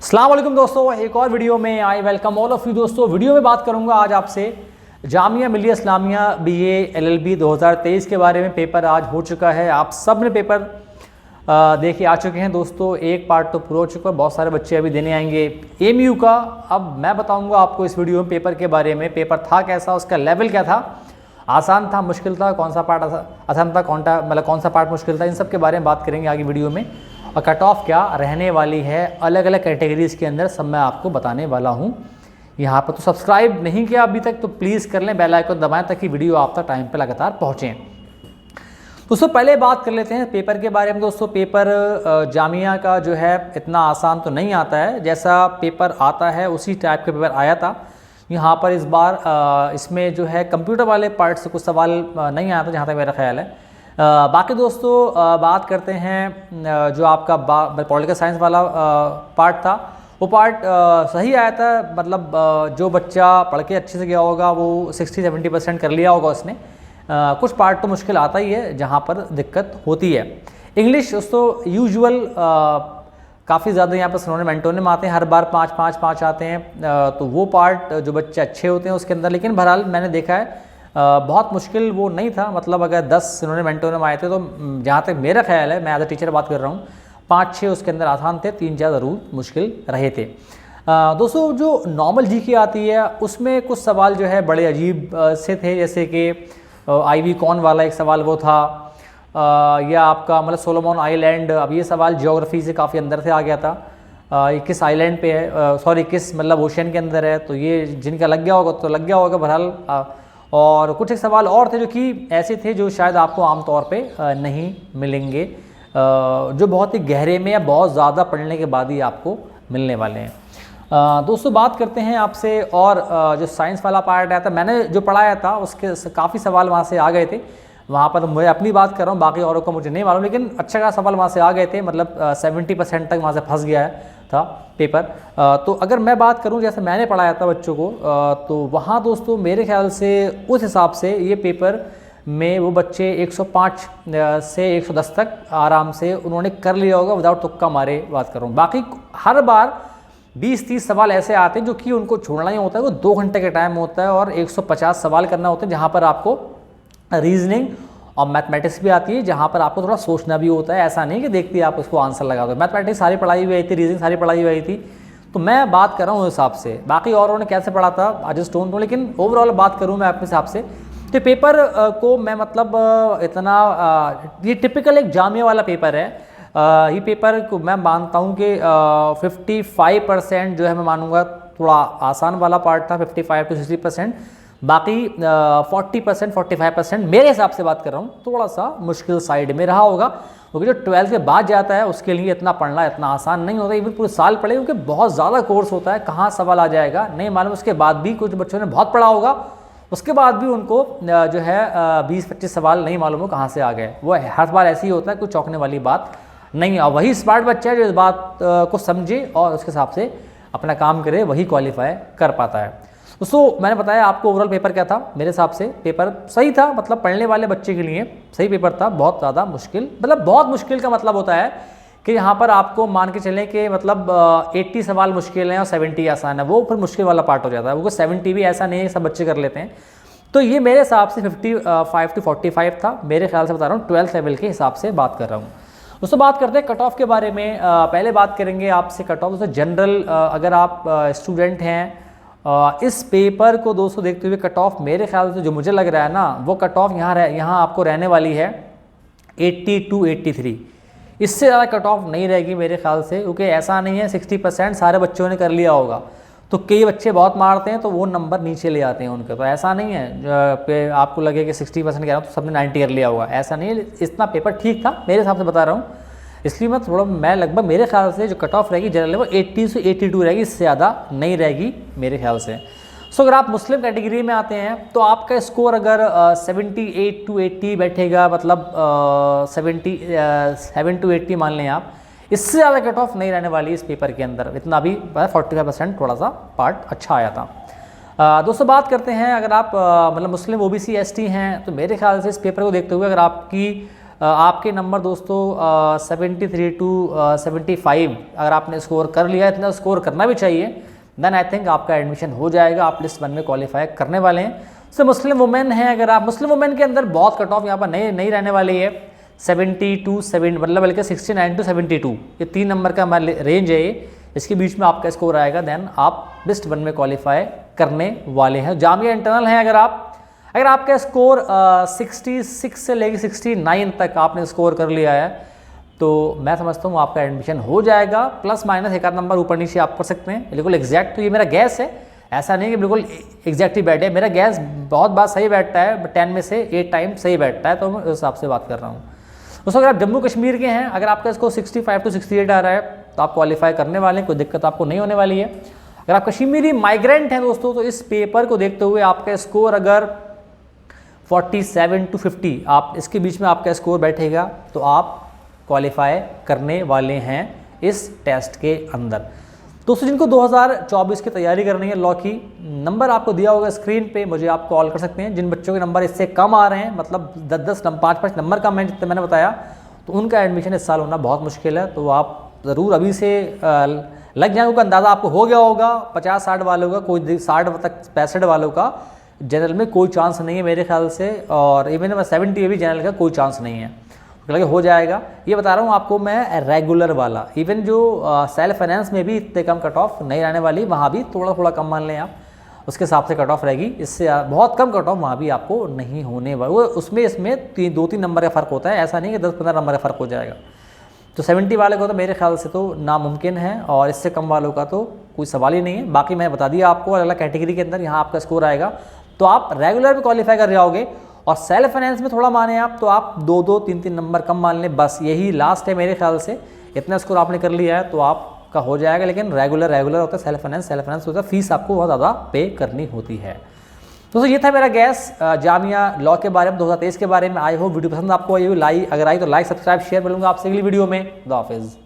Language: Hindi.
अस्सलाम वालेकुम दोस्तों, एक और वीडियो में I welcome all of you. दोस्तों वीडियो में बात करूंगा आज आपसे जामिया मिलिया इस्लामिया BA LLB 2023 के बारे में। पेपर आज हो चुका है, आप सब ने पेपर देखे आ चुके हैं। दोस्तों एक पार्ट तो पूरा हो चुका है, बहुत सारे बच्चे अभी देने आएंगे AMU का। अब मैं बताऊंगा आपको इस वीडियो में पेपर के बारे में, पेपर था कैसा, उसका लेवल क्या था, आसान था मुश्किल था, कौन सा पार्ट आसान था, कौन सा पार्ट मुश्किल था, इन सब के बारे में बात करेंगे आगे वीडियो में। और कट ऑफ क्या रहने वाली है अलग अलग कैटेगरीज़ के अंदर, सब मैं आपको बताने वाला हूँ। यहाँ पर तो सब्सक्राइब नहीं किया अभी तक तो प्लीज़ कर लें, बेल आइकन दबाएं ताकि वीडियो आप तक टाइम पे लगातार पहुँचें। दोस्तों पहले बात कर लेते हैं पेपर के बारे में। दोस्तों पेपर जामिया का जो है इतना आसान तो नहीं आता है, जैसा पेपर आता है उसी टाइप का पेपर आया था। यहाँ पर इस बार इसमें जो है कंप्यूटर वाले पार्ट से कुछ सवाल नहीं आया था जहाँ तक मेरा ख्याल है। बाकी दोस्तों बात करते हैं जो आपका पॉलिटिकल साइंस वाला पार्ट था, वो पार्ट सही आया था। मतलब जो बच्चा पढ़ के अच्छे से गया होगा वो 60-70% कर लिया होगा उसने। कुछ पार्ट तो मुश्किल आता ही है जहाँ पर दिक्कत होती है। इंग्लिश दोस्तों यूजुअल काफ़ी ज़्यादा यहाँ पर सिनोनिम एंटोनिम आते हैं, हर बार 5 आते हैं, तो वो पार्ट जो बच्चे अच्छे होते हैं उसके अंदर। लेकिन बहरहाल मैंने देखा है बहुत मुश्किल वो नहीं था। मतलब अगर 10 सिनोनिम एंटोनिम आए थे तो जहाँ तक मेरा ख्याल है, मैं एज अ टीचर बात कर रहा हूँ, 5-6 उसके अंदर आसान थे, 3-4 ज़रूर मुश्किल रहे थे। दोस्तों जो नॉर्मल GK आती है उसमें कुछ सवाल जो है बड़े अजीब से थे, जैसे कि आईवी कॉन वाला एक सवाल वो था, या आपका मतलब सोलोमन आइलैंड। अब ये सवाल ज्योग्राफी से काफ़ी अंदर से आ गया था, ये किस आइलैंड पे है, सॉरी किस मतलब ओशन के अंदर है, तो ये जिनका लग गया होगा तो लग गया होगा बहरहाल। और कुछ एक सवाल और थे जो कि ऐसे थे जो शायद आपको आमतौर पे नहीं मिलेंगे, जो बहुत ही गहरे में या बहुत ज़्यादा पढ़ने के बाद ही आपको मिलने वाले हैं। दोस्तों बात करते हैं आपसे, और जो साइंस वाला पार्ट आया था, मैंने जो पढ़ाया था उसके काफ़ी सवाल वहाँ से आ गए थे। वहाँ पर मैं अपनी बात कर रहा हूँ, बाकी औरों का मुझे नहीं मालूम, लेकिन अच्छा खासा सवाल वहाँ से आ गए थे। मतलब 70% तक वहाँ से फंस गया था पेपर। तो अगर मैं बात करूं जैसे मैंने पढ़ाया था बच्चों को, तो वहाँ दोस्तों मेरे ख्याल से उस हिसाब से ये पेपर में वो बच्चे 105 से 110 तक आराम से उन्होंने कर लिया होगा, विदाउट तुक्का मारे बात कर रहा हूँ। बाकी हर बार 20-30 सवाल ऐसे आते हैं जो कि उनको छोड़ना ही होता है, वो 2 घंटे का टाइम होता है और 150 सवाल करना होता है, जहाँ पर आपको रीजनिंग और मैथमेटिक्स भी आती है, जहाँ पर आपको थोड़ा सोचना भी होता है। ऐसा नहीं कि देखते ही आप उसको आंसर लगा दो। मैथमेटिक्स सारी पढ़ाई हुई थी, रीजनिंग सारी पढ़ाई हुई थी, तो मैं बात कर रहा हूँ उस हिसाब से। बाकी औरों ने कैसे पढ़ा था आई जस्ट डोंट नो, लेकिन ओवरऑल बात करूँ मैं अपने हिसाब से तो पेपर को मैं मतलब इतना ये टिपिकल एक जामिया वाला पेपर है। ये पेपर को मैं मानता हूँ कि 55% जो है मैं मानूंगा थोड़ा आसान वाला पार्ट था, 55 to 60%। बाकी 40% 45% मेरे हिसाब से बात कर रहा हूँ थोड़ा सा मुश्किल साइड में रहा होगा, क्योंकि जो 12th के बाद जाता है उसके लिए इतना पढ़ना इतना आसान नहीं होता। इवन पूरे साल पढ़े, क्योंकि बहुत ज़्यादा कोर्स होता है, कहाँ सवाल आ जाएगा नहीं मालूम। उसके बाद भी कुछ बच्चों ने बहुत पढ़ा होगा, उसके बाद भी उनको जो है 20-25 सवाल नहीं मालूम हो कहाँ से आ गए। वो हर बार ऐसे ही होता है, कुछ चौंकने वाली बात नहीं है। वही स्मार्ट बच्चा है जो इस बात को समझे और उसके हिसाब से अपना काम करे, वही क्वालिफाई कर पाता है। दोस्तों मैंने बताया आपको ओवरऑल पेपर क्या था। मेरे हिसाब से पेपर सही था, मतलब पढ़ने वाले बच्चे के लिए सही पेपर था। बहुत ज़्यादा मुश्किल, मतलब बहुत मुश्किल का मतलब होता है कि यहाँ पर आपको मान के चलें कि मतलब 80 सवाल मुश्किल हैं और 70 आसान है, वो फिर मुश्किल वाला पार्ट हो जाता है। वो 70 भी ऐसा नहीं है सब बच्चे कर लेते हैं। तो ये मेरे हिसाब से 55 to 45 था, मेरे ख्याल से बता रहा हूँ, 12th लेवल के हिसाब से बात कर रहा हूँ। दोस्तों बात करते हैं कट ऑफ के बारे में। पहले बात करेंगे आपसे कट ऑफ। दोस्तों जनरल अगर आप स्टूडेंट हैं इस पेपर को दोस्तों देखते हुए कट ऑफ मेरे ख्याल से जो मुझे लग रहा है ना, वो कट ऑफ यहाँ आपको रहने वाली है 80 to 83। इससे ज़्यादा कट ऑफ नहीं रहेगी मेरे ख्याल से, क्योंकि ऐसा नहीं है 60% सारे बच्चों ने कर लिया होगा, तो कई बच्चे बहुत मारते हैं तो वो नंबर नीचे ले आते हैं उनके। तो ऐसा नहीं है कि आपको लगे कि 60% कह रहा हूँ तो सबने 90 कर लिया होगा, ऐसा नहीं है। इतना पेपर ठीक था मेरे हिसाब से बता रहा हूँ, इसलिए मैं लगभग मेरे ख्याल से जो कट ऑफ रहेगी जनरल लेवल 80 से 82 रहेगी, इससे ज़्यादा नहीं रहेगी मेरे ख्याल से। सो अगर आप मुस्लिम कैटेगरी में आते हैं तो आपका स्कोर अगर 78 to 80 बैठेगा, मतलब 77 to 80 मान लें आप, इससे ज़्यादा कट ऑफ नहीं रहने वाली इस पेपर के अंदर। इतना भी 45% थोड़ा सा पार्ट अच्छा आया था। दोस्तों बात करते हैं अगर आप मतलब मुस्लिम OBC ST हैं तो मेरे ख्याल से इस पेपर को देखते हुए अगर आपकी आपके नंबर दोस्तों 73 टू 75 अगर आपने स्कोर कर लिया, इतना स्कोर करना भी चाहिए, देन आई थिंक आपका एडमिशन हो जाएगा, आप लिस्ट 1 में क्वालिफाई करने वाले हैं। तो मुस्लिम वुमेन हैं, अगर आप मुस्लिम वुमेन के अंदर बहुत कट ऑफ यहाँ पर नहीं रहने वाली है, 70 टू 7 मतलब बल्कि 69 टू 72, ये 3 नंबर का हमारा रेंज है ये, इसके बीच में आपका स्कोर आएगा, देन आप लिस्ट 1 में क्वालिफाई करने वाले हैं। जामिया इंटरनल है, अगर आपका स्कोर 66 से लेकर 69 तक आपने स्कोर कर लिया है तो मैं समझता हूँ आपका एडमिशन हो जाएगा, प्लस माइनस एक आध नंबर ऊपर नीचे आप कर सकते हैं, बिल्कुल एग्जैक्ट तो ये मेरा गैस है, ऐसा नहीं कि बिल्कुल एग्जैक्ट ही बैठे, मेरा गैस बहुत बार सही बैठता है, 10 में से 8 टाइम सही बैठता है, तो मैं उस हिसाब से बात कर रहा हूँ। दोस्तों अगर आप जम्मू कश्मीर के हैं, अगर आपका स्कोर 65 टू 68 आ रहा है तो आप क्वालिफाई करने वाले हैं, कोई दिक्कत आपको नहीं होने वाली है। अगर आप कश्मीरी माइग्रेंट हैं दोस्तों, तो इस पेपर को देखते हुए आपका स्कोर अगर 47 टू 50 आप इसके बीच में आपका स्कोर बैठेगा तो आप क्वालिफाई करने वाले हैं इस टेस्ट के अंदर। दोस्तों जिनको 2024 की तैयारी करनी है लॉ की, नंबर आपको दिया होगा स्क्रीन पे, मुझे आप कॉल कर सकते हैं। जिन बच्चों के नंबर इससे कम आ रहे हैं, मतलब 10-10 5-5 नंबर कम है जितने मैंने बताया, तो उनका एडमिशन इस साल होना बहुत मुश्किल है, तो आप ज़रूर अभी से लग जाएंगे। का अंदाज़ा आपको हो गया होगा 50-60 वालों का, कोई 60 तक 65 वालों का जनरल में कोई चांस नहीं है मेरे ख्याल से, और इवन 70 में भी जनरल का कोई चांस नहीं है, लगे हो जाएगा। ये बता रहा हूँ आपको मैं रेगुलर वाला, इवन जो सेल्फ फाइनेंस में भी इतने कम कट ऑफ नहीं रहने वाली, वहाँ भी थोड़ा थोड़ा कम मान लें आप, उसके हिसाब से कट ऑफ रहेगी, इससे बहुत कम कट ऑफ वहाँ भी आपको नहीं होने वाला। वो उसमें इसमें 2-3 नंबर का फ़र्क होता है, ऐसा नहीं कि 10-15 नंबर का फ़र्क हो जाएगा। तो 70 वाले को तो मेरे ख्याल से तो नामुमकिन है, और इससे कम वालों का तो कोई सवाल ही नहीं है। बाकी मैं बता दिया आपको, अलग अलग कैटेगरी के अंदर यहाँ आपका स्कोर आएगा, तो आप रेगुलर भी क्वालिफाई कर जाओगे, और सेल्फ फाइनेंस में थोड़ा माने आप तो आप 2-2, 3-3 नंबर कम मान लें, बस यही लास्ट है मेरे ख्याल से। इतना स्कोर आपने कर लिया है तो आपका हो जाएगा, लेकिन रेगुलर होता है, सेल्फ फाइनेंस होता है, फीस आपको बहुत ज़्यादा पे करनी होती है। दोस्तों ये था मेरा गैस जामिया लॉ के बारे में 2023 के बारे में। आई होप वीडियो पसंद आपको आई हो, अगर आई तो लाइक सब्सक्राइब शेयर मिलूंगा आपसे अगली वीडियो में। खुदा हाफिज़।